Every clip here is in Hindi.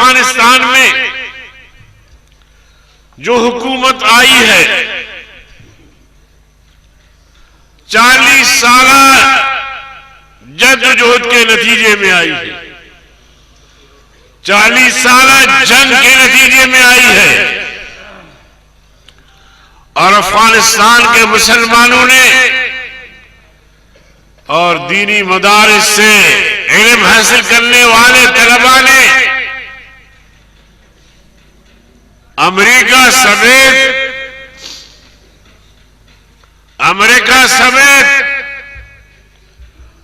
अफगानिस्तान में जो हुकूमत आई है 40 साल जद्दोजहद के नतीजे में आई है, 40 साल जंग के नतीजे में आई है। और अफगानिस्तान के मुसलमानों ने और दीनी मदारिस से इल्म हासिल करने वाले तलबा ने अमेरिका समेत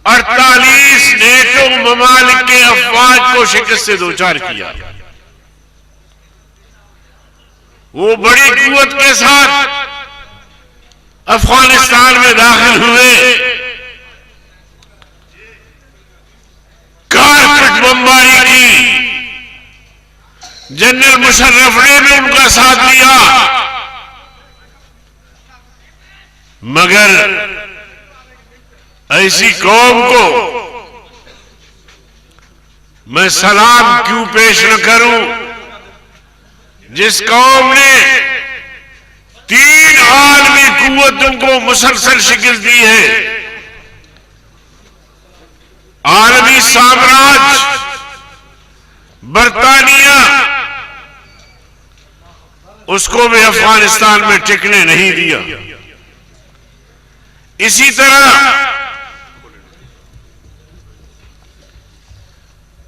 48 नेटो ममालिक के अफवाज को शिकस्त से दोचार किया। वो बड़ी कुव्वत के साथ अफगानिस्तान में दाखिल हुए, कारपेट बमबारी की, जनरल मुशर्रफ ने भी उनका साथ दिया। मगर ऐसी कौम को मैं सलाम क्यों पेश न करूं जिस कौम ने 3 आलमी कुव्वतों को मुसलसल शिकस्त दी है। आलमी साम्राज्य बरतानिया, उसको भी अफगानिस्तान में टिकने नहीं दिया। इसी तरह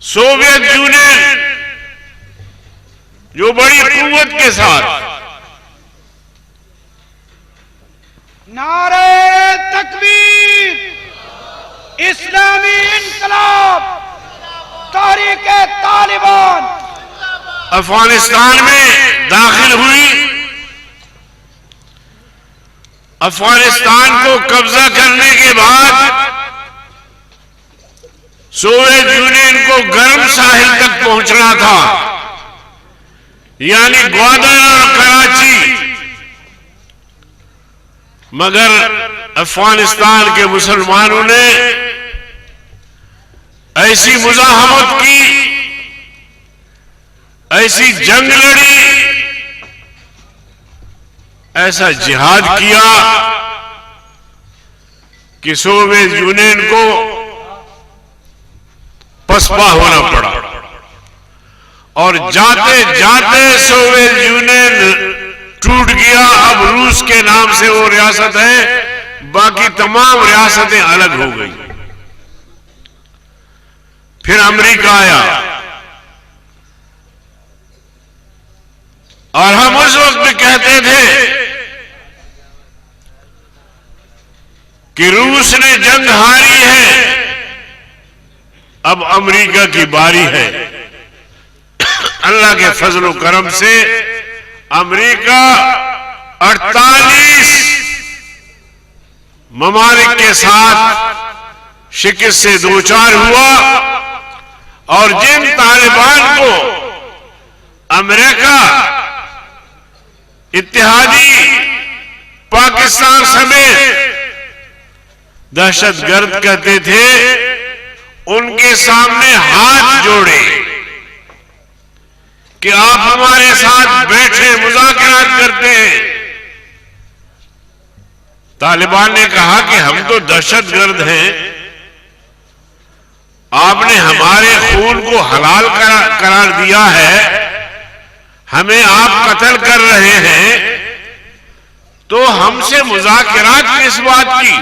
सोवियत यूनियन जो बड़ी कुव्वत के साथ नारे तकबीर, इस्लामी इनकलाब, तहरीके तालिबान अफगानिस्तान में दाखिल हुई, अफगानिस्तान को कब्जा करने के बाद सोवियत यूनियन को गर्म साहिल तक पहुंचना था, यानी ग्वादर और कराची। मगर अफगानिस्तान के मुसलमानों ने ऐसी मुजाहमत की, ऐसी जंग लड़ी, ऐसा जिहाद किया कि सोवियत यूनियन को पसपा होना पड़ा। और जाते जाते सोवियत यूनियन टूट गया। अब रूस के नाम से वो रियासत है, बाकी तमाम रियासतें अलग हो गई। फिर अमेरिका आया और हम उस वक्त कहते थे कि रूस ने जंग हारी है, अब अमेरिका की बारी है। अल्लाह के फजल करम से अमेरिका 48 ममालिक के साथ शिकस्त से दोचार हुआ। और जिन तालिबान को अमेरिका, इत्तेहादी पाकिस्तान समेत दहशतगर्द कहते थे, उनके सामने हाथ जोड़े कि आप हमारे साथ बैठे मुज़ाकरात करते हैं। तालिबान ने कहा कि हम तो दहशतगर्द हैं, आपने हमारे खून को हलाल करार दिया है, हमें आप कत्ल कर रहे हैं, तो हमसे मुज़ाकरात किस बात की।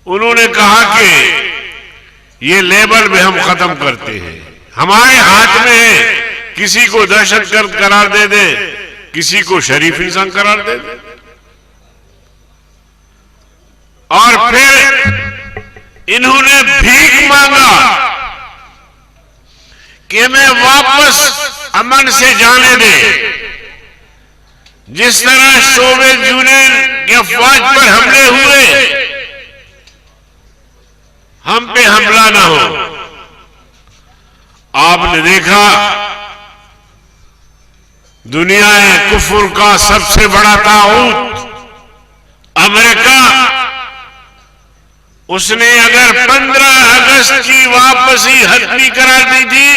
उन्होंने कहा कि ये लेबल में हम खत्म करते हैं, हमारे हाथ में है, किसी को दहशतगर्द करार दे दे, किसी को शरीफ इंसान करार दे दे। और फिर इन्होंने भीख मांगा कि हमें वापस अमन से जाने दे। जिस तरह सोवियत यूनियन के अफवाज पर हमले हुए, हम पे हमला ना हो। आपने देखा दुनिया कुफ्र का सबसे बड़ा ताऊत अमेरिका, उसने अगर 15 अगस्त की वापसी हतमी करार दी थी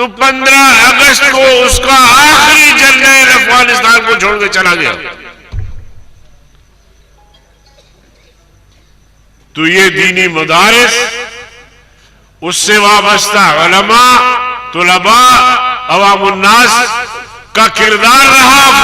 तो 15 अगस्त को उसका आखिरी जनरल अफगानिस्तान को छोड़ के चला गया। तो ये दीनी मदारिस, उससे वाबस्ता उलमा, तुलबा, अवामुन्नास का किरदार रहा